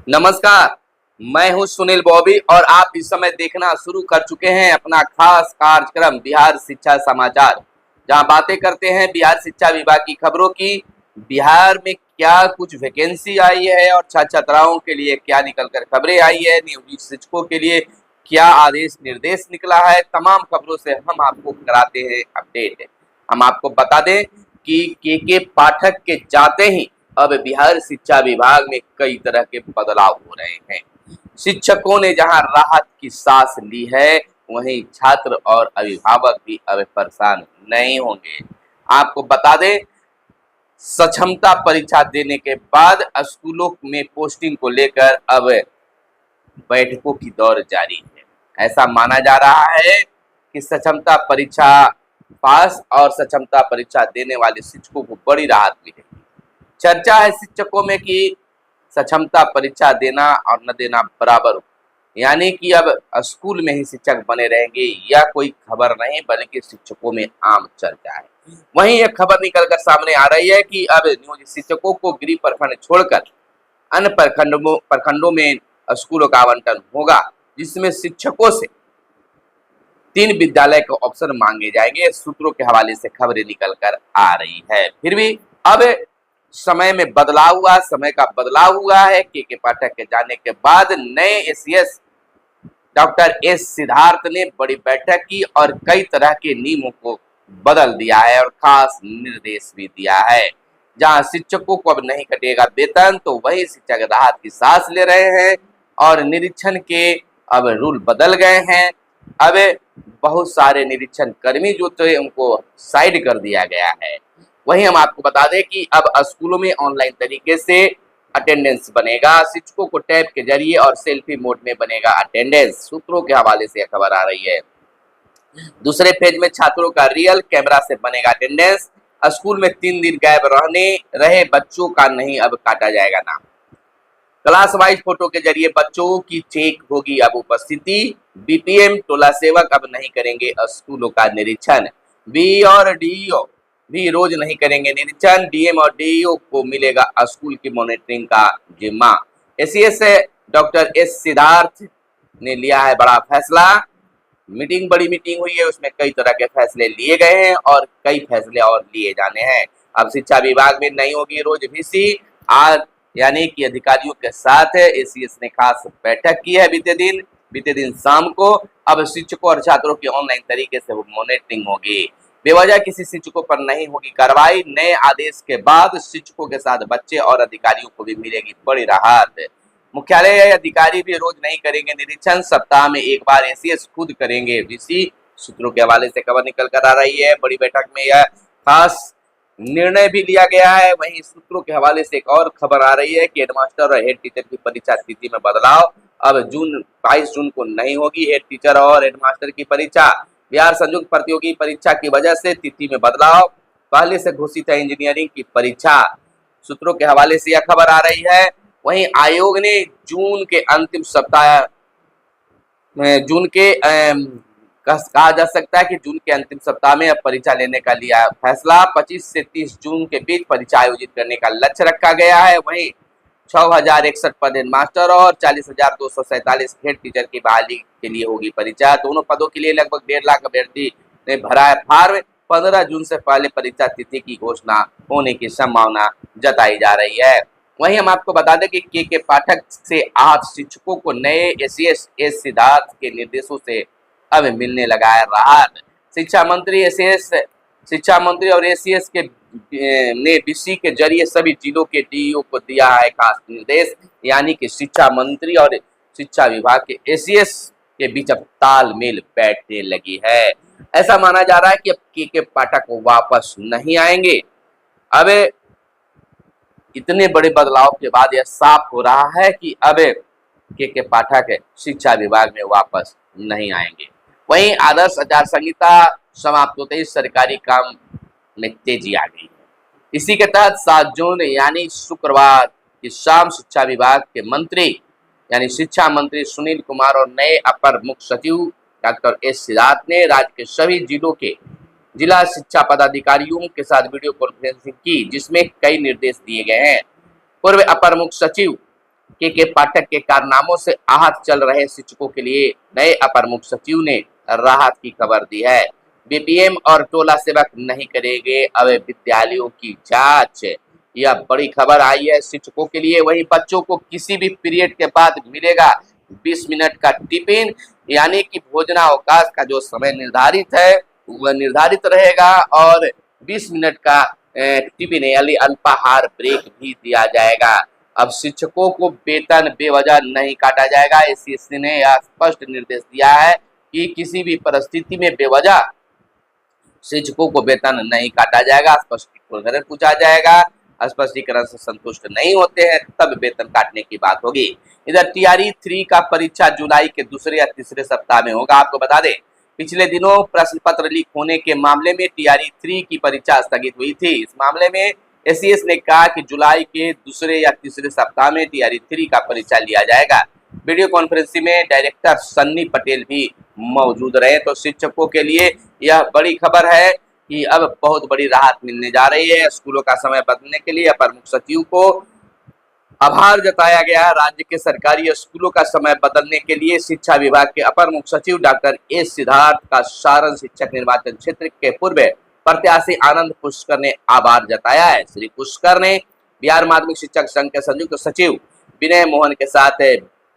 नमस्कार, मैं हूं सुनील बॉबी और आप इस समय देखना शुरू कर चुके हैं अपना खास कार्यक्रम बिहार शिक्षा समाचार, जहां बातें करते हैं बिहार शिक्षा विभाग की खबरों की। बिहार में क्या कुछ वैकेंसी आई है और छात्र छात्राओं के लिए क्या निकल कर खबरें आई है, नियोजित शिक्षकों के लिए क्या आदेश निर्देश निकला है, तमाम खबरों से हम आपको कराते हैं अपडेट। हम आपको बता दें कि के पाठक के जाते ही अब बिहार शिक्षा विभाग में कई तरह के बदलाव हो रहे हैं। शिक्षकों ने जहां राहत की सांस ली है, वहीं छात्र और अभिभावक भी अब परेशान नहीं होंगे। आपको बता दें, सक्षमता परीक्षा देने के बाद स्कूलों में पोस्टिंग को लेकर अब बैठकों की दौर जारी है। ऐसा माना जा रहा है कि सक्षमता परीक्षा पास और सक्षमता परीक्षा देने वाले शिक्षकों को बड़ी राहत मिलेगी। चर्चा है शिक्षकों में कि सक्षमता परीक्षा देना और न देना बराबर हो, यानी कि अब स्कूल में ही शिक्षक बने रहेंगे, या कोई खबर नहीं बल्कि शिक्षकों में आम चर्चा है। वहीं एक खबर निकलकर सामने आ रही है कि अब नियोजित शिक्षकों को गृह प्रखंड छोड़कर अन्य प्रखंडों में स्कूलों का आवंटन होगा, जिसमें शिक्षकों से 3 विद्यालय के ऑप्शन मांगे जाएंगे। सूत्रों के हवाले से खबरें निकल कर आ रही है। फिर भी अब समय में बदलाव हुआ, समय का बदलाव हुआ है। के पाठक के जाने के बाद नए एसीएस डॉक्टर एस सिद्धार्थ ने बड़ी बैठक की और कई तरह के नियमों को बदल दिया है और खास निर्देश भी दिया है। जहां शिक्षकों को अब नहीं कटेगा वेतन, तो वही शिक्षक राहत की सांस ले रहे हैं और निरीक्षण के अब रूल बदल गए हैं। अब बहुत सारे निरीक्षण कर्मी जो थे उनको साइड कर दिया गया है। वहीं हम आपको बता दें कि अब स्कूलों में ऑनलाइन तरीके से अटेंडेंस बनेगा। शिक्षकों को टैब के जरिए और सेल्फी मोड में बनेगा अटेंडेंस। सूत्रों के हवाले से खबर आ रही है। दूसरे फेज में छात्रों का रियल कैमरा से बनेगा अटेंडेंस। स्कूल में 3 दिन गायब रहे बच्चों का नहीं अब काटा जाएगा नाम। क्लास वाइज फोटो के जरिए बच्चों की चेक होगी अब उपस्थिति। बीपीएम टोला सेवक अब नहीं करेंगे स्कूलों का निरीक्षण। बी और डीईओ भी रोज नहीं करेंगे निरीक्षण। डीएम और डीईओ को मिलेगा स्कूल की मॉनिटरिंग का जिम्मा। एसीएस डॉक्टर एस सिद्धार्थ ने लिया है बड़ा फैसला। बड़ी मीटिंग हुई है, उसमें कई तरह के फैसले लिए गए हैं और कई फैसले और लिए जाने हैं। अब शिक्षा विभाग में नहीं होगी रोज वीसी। आज यानी कि अधिकारियों के साथ एसीएस ने खास बैठक की है बीते दिन शाम को। अब शिक्षकों और छात्रों की ऑनलाइन तरीके से मॉनिटरिंग होगी। बेवजह किसी शिक्षकों पर नहीं होगी कार्रवाई। नए आदेश के बाद शिक्षकों के साथ बच्चे और अधिकारियों को भी मिलेगी बड़ी राहत। मुख्यालय अधिकारी भी रोज नहीं करेंगे निरीक्षण, सप्ताह में एक बार एसीएस खुद करेंगे वीसी। सूत्रों के हवाले से खबर निकल कर आ रही है। बड़ी बैठक में यह खास निर्णय भी लिया गया है। वहीं सूत्रों के हवाले से एक और खबर आ रही है कि हेडमास्टर और हेड टीचर की परीक्षा तिथि में बदलाव। अब 22 जून को नहीं होगी हेड टीचर और हेडमास्टर की परीक्षा। बिहार संयुक्त प्रतियोगी परीक्षा की वजह से तिथि में बदलाव। पहले से घोषित है इंजीनियरिंग की परीक्षा। सूत्रों के हवाले से यह खबर आ रही है। वहीं आयोग ने जून के अंतिम सप्ताह कहा जा सकता है कि जून के अंतिम सप्ताह में अब परीक्षा लेने का लिया फैसला। 25 से 30 जून के बीच परीक्षा आयोजित करने का लक्ष्य रखा गया है। वहीं 6061 पद हेडमास्टर और 40,247 हेड टीचर की बहाली के लिए होगी परीक्षा। दोनों पदों के लिए लगभग 1.5 लाख अभ्यर्थी ने भरा है फॉर्म। 15 जून से पहले परीक्षा तिथि की घोषणा होने की संभावना जताई जा रही है। वहीं हम आपको बता दें कि के पाठक से आज शिक्षकों को नए एसीएस एस सिद्धार्थ के निर्देशों से अब मिलने लगा है राहत। शिक्षा मंत्री और एसीएस के ने बीसी के जरिए सभी जिलों के डीईओ को दिया है खास निर्देश, यानी कि शिक्षा मंत्री और शिक्षा विभाग के एसीएस के बीच अब तालमेल बैठने लगी है। ऐसा माना जा रहा है कि अब के पाठक वापस नहीं आएंगे। अब इतने बड़े बदलाव के बाद यह साफ हो रहा है कि अब के पाठक शिक्षा विभाग में वापस नहीं आएंगे। वहीं आदर्श आचार संहिता समाप्त होते ही सरकारी काम में तेजी आ गई है। इसी के तहत 7 जून यानी शुक्रवार की शाम शिक्षा विभाग के मंत्री यानी शिक्षा मंत्री सुनील कुमार और नए अपर मुख्य सचिव डॉक्टर एस सिद्धार्थ ने राज्य के सभी जिलों के जिला शिक्षा पदाधिकारियों के साथ वीडियो कॉन्फ्रेंसिंग की, जिसमें कई निर्देश दिए गए हैं। पूर्व अपर मुख्य सचिव के पाठक के कारनामों से आहत चल रहे शिक्षकों के लिए नए अपर मुख्य सचिव ने राहत की खबर दी है। बीपीएम और टोला सेवक नहीं करेंगे अब विद्यालयों की जांच। यह बड़ी खबर आई है शिक्षकों के लिए। वहीं बच्चों को किसी भी पीरियड के बाद मिलेगा 20 मिनट का टिफिन, यानी कि भोजनावकाश का जो समय निर्धारित है वह निर्धारित रहेगा और 20 मिनट का टिफिन यानी अल्पाहार ब्रेक भी दिया जाएगा। अब शिक्षकों को वेतन बेवजह नहीं काटा जाएगा। एससीएससी ने यह स्पष्ट निर्देश दिया है कि किसी भी परिस्थिति में बेवजह शिक्षकों को वेतन नहीं काटा जाएगा। स्पष्टीकरण पूछा जाएगा, स्पष्टीकरण से संतुष्ट नहीं होते हैं तब वेतन काटने की बात होगी। इधर टीआरई 3 का परीक्षा जुलाई के दूसरे या तीसरे सप्ताह में होगा। आपको बता दें पिछले दिनों प्रश्न पत्र लीक होने के मामले में टीआरई 3 की परीक्षा स्थगित हुई थी। इस मामले में एससीएस ने कहा कि जुलाई के दूसरे या तीसरे सप्ताह में टीआरई 3 का परीक्षा लिया जाएगा। वीडियो कॉन्फ्रेंसिंग में डायरेक्टर सन्नी पटेल भी मौजूद रहे। तो शिक्षकों के लिए यह बड़ी खबर है कि अब बहुत बड़ी राहत मिलने जा रही है। स्कूलों का समय बदलने के लिए अपर मुख्य सचिव को आभार जताया गया है। राज्य के सरकारी स्कूलों का समय बदलने के लिए शिक्षा विभाग के अपर मुख्य सचिव डॉक्टर एस सिद्धार्थ का सारण शिक्षक निर्वाचन क्षेत्र के पूर्व प्रत्याशी आनंद पुष्कर ने आभार जताया है। श्री पुष्कर ने बिहार माध्यमिक शिक्षक संघ के संयुक्त सचिव विनय मोहन के साथ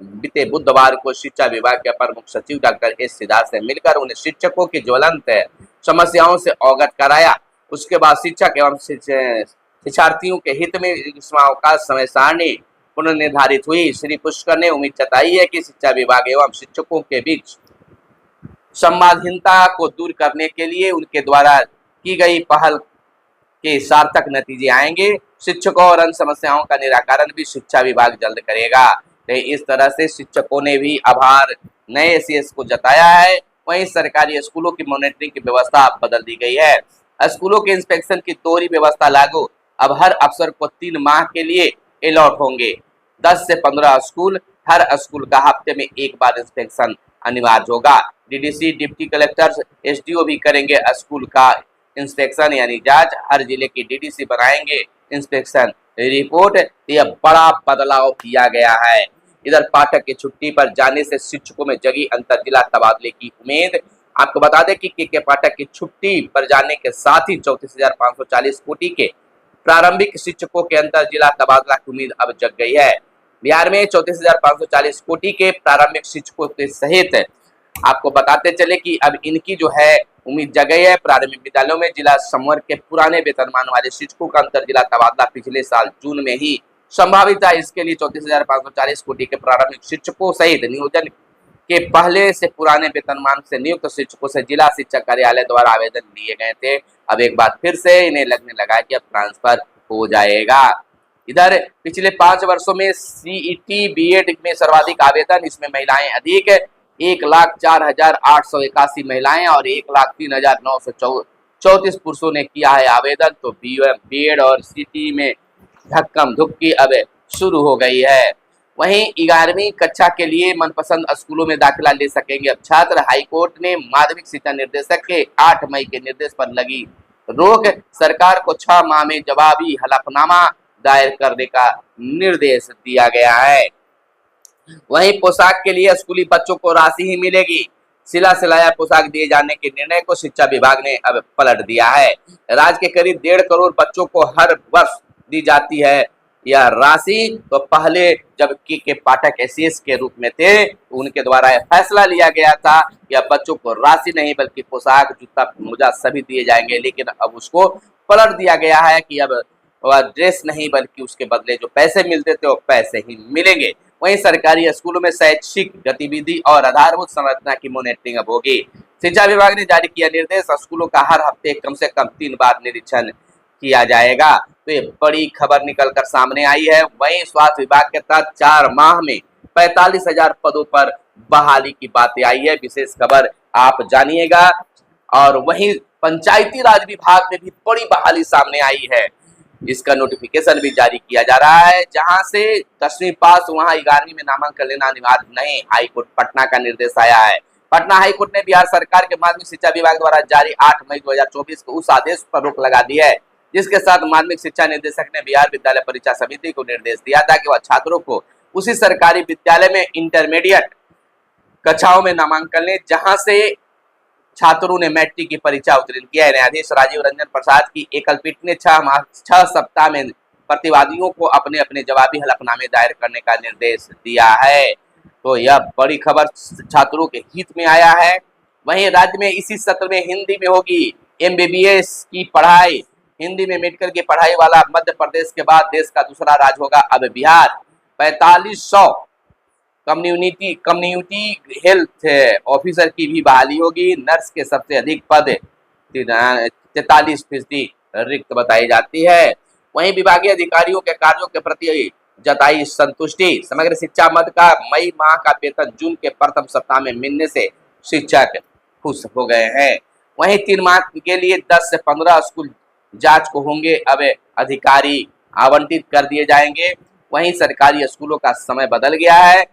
बीते बुधवार को शिक्षा विभाग के अपर मुख्य सचिव डॉक्टर एस सिद्धार्थ से मिलकर उन्हें शिक्षकों की ज्वलंत समस्याओं से अवगत कराया। उसके बाद शिक्षक एवं शिक्षार्थियों के हित में ग्रीष्मावकाश समय सारणी पुनर्निर्धारित हुई। श्री पुष्कर ने उम्मीद जताई है कि शिक्षा विभाग एवं शिक्षकों के बीच संवादहीनता को दूर करने के लिए उनके द्वारा की गई पहल के सार्थक नतीजे आएंगे। शिक्षकों और अन्य समस्याओं का निराकरण भी शिक्षा विभाग जल्द करेगा। तो इस तरह से शिक्षकों ने भी आभार नए एससीएस को जताया है। वहीं सरकारी स्कूलों की मॉनिटरिंग की व्यवस्था बदल दी गई है। स्कूलों के इंस्पेक्शन की दोहरी व्यवस्था लागू। अब हर अफसर को 3 माह के लिए अलॉट होंगे। 10 से 15 स्कूल, हर स्कूल का हफ्ते में एक बार इंस्पेक्शन अनिवार्य होगा। डीडीसी, डिप्टी कलेक्टर, एसडीओ भी करेंगे स्कूल का इंस्पेक्शन यानी जांच। हर जिले के डीडीसी बनाएंगे इंस्पेक्शन रिपोर्ट। यह बड़ा बदलाव किया गया है। इधर पाठक की छुट्टी पर जाने से शिक्षकों में जगी अंतर जिला तबादले की उम्मीद। आपको बता दें कि के पाठक की छुट्टी पर जाने के साथ ही 34,540 कोटि के प्रारंभिक शिक्षकों के अंतर जिला तबादला की उम्मीद अब जग गई है। बिहार में 34,540 कोटि के प्रारंभिक शिक्षकों के सहित आपको बताते चले कि अब इनकी जो है उम्मीद जग गई है। प्राथमिक विद्यालयों में जिला संवर्ग के पुराने वेतनमान वाले शिक्षकों का अंतर जिला तबादला पिछले साल जून में ही संभावित था। इसके लिए 34,540 कोटि के प्रारंभिक शिक्षकों सहित नियोजन के पहले से पुराने वेतनमान से नियुक्त शिक्षकों से जिला शिक्षा कार्यालय द्वारा आवेदन लिए गए थे। अब एक बार फिर से इन्हें लगने लगा कि अब ट्रांसफर हो जाएगा। इधर पिछले 5 वर्षों में सीईटी बीएड में सर्वाधिक आवेदन, इसमें महिलाएं अधिक 1,04,881 महिलाएं और 1,03,934 पुरुषों ने किया है आवेदन। तो बीएड और सीटी में धक्कम धुक्की अब शुरू हो गई है। वहीं 11वीं कक्षा के लिए मनपसंद स्कूलों में दाखिला ले सकेंगे अब छात्र। हाईकोर्ट ने माध्यमिक शिक्षा निर्देशक के 8 मई के निर्देश पर लगी रोक। सरकार को 6 माह में जवाबी हलफनामा दायर करने का निर्देश दिया गया है। वहीं पोशाक के लिए स्कूली बच्चों को राशि ही मिलेगी। सिला सिलाया पोशाक दिए जाने के निर्णय को शिक्षा विभाग ने अब पलट दिया है। राज्य के करीब 1.5 करोड़ बच्चों को हर वर्ष दी जाती है यह राशि। तो पहले जब के पाठक एससीएस के रूप में थे उनके द्वारा यह फैसला लिया गया था कि अब बच्चों को राशि नहीं बल्कि पोशाक, जूता, मोजा सभी दिए जाएंगे। लेकिन अब उसको पलट दिया गया है कि अब वह ड्रेस नहीं बल्कि उसके बदले जो पैसे मिलते थे वो पैसे ही मिलेंगे। वहीं सरकारी स्कूलों में शैक्षिक गतिविधि और आधारभूत संरचना की मॉनिटरिंग अब होगी। शिक्षा विभाग ने जारी किया निर्देश, स्कूलों का हर हफ्ते कम से कम 3 बार निरीक्षण किया जाएगा। तो ये बड़ी खबर निकलकर सामने आई है। वहीं स्वास्थ्य विभाग के तहत 4 माह में 45,000 पदों पर बहाली की बातें आई है। विशेष खबर आप जानिएगा। और वहीं पंचायती राज विभाग में भी बड़ी बहाली सामने आई है। इसका नोटिफिकेशन भी जारी किया जा रहा है। जहां से 10वीं पास वहां 11वीं में नामांकन लेना अनिवार्य नहीं। हाईकोर्ट पटना का निर्देश आया है। पटना हाईकोर्ट ने बिहार सरकार के माध्यमिक शिक्षा विभाग द्वारा जारी 8 मई 2024 को उस आदेश पर रोक लगा दी है जिसके साथ माध्यमिक शिक्षा निदेशक ने बिहार विद्यालय परीक्षा समिति को निर्देश दिया था कि वह छात्रों को उसी सरकारी विद्यालय में इंटरमीडिएट कक्षाओं में नामांकन लें जहां से छात्रों ने मैट्रिक की परीक्षा उत्तीर्ण किया है। न्यायाधीश राजीव रंजन प्रसाद की एकल पीठ ने 6 सप्ताह में प्रतिवादियों को अपने अपने जवाबी हलफनामे दायर करने का निर्देश दिया है। तो यह बड़ी खबर छात्रों के हित में आया है। वहीं राज्य में इसी सत्र में हिंदी में होगी एमबीबीएस की पढ़ाई। हिंदी में मेडिकल की पढ़ाई वाला मध्य प्रदेश के बाद देश का दूसरा राज्य होगा अब बिहार। 4500 कम्युनिटी हेल्थ ऑफिसर की भी बहाली होगी। नर्स के सबसे अधिक पद 43% रिक्त बताई जाती है। वहीं विभागीय अधिकारियों के कार्यों के प्रति जताई संतुष्टि। समग्र शिक्षा मद का मई माह का वेतन जून के प्रथम सप्ताह में मिलने से शिक्षक खुश हो गए हैं। वहीं 3 माह के लिए 10 से 15 स्कूल जांच को होंगे अब अधिकारी आवंटित कर दिए जाएंगे। वहीं सरकारी स्कूलों का समय बदल गया है,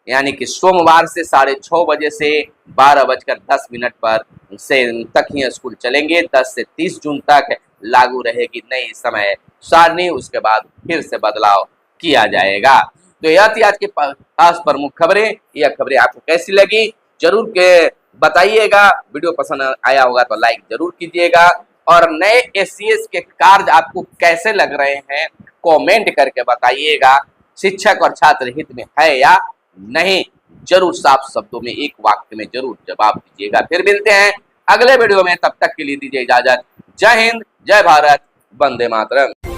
यानी कि सोमवार से 6:30 बजे से 12:10 पर से तक ही स्कूल चलेंगे। 10 से 30 जून तक लागू रहेगी नई समय सारणी, उसके बाद फिर से बदलाव किया जाएगा। तो यह थी आज की खास प्रमुख खबरें। यह खबरें आपको कैसी लगी जरूर के बताइएगा। वीडियो पसंद आया होगा तो लाइक जरूर कीजिएगा, और नए एससीएस के कार्य आपको कैसे लग रहे हैं कमेंट करके बताइएगा। शिक्षक और छात्र हित में है या नहीं, जरूर साफ शब्दों में एक वाक्य में जरूर जवाब दीजिएगा। फिर मिलते हैं अगले वीडियो में, तब तक के लिए दीजिए इजाजत। जय हिंद, जय भारत, वंदे मातरम।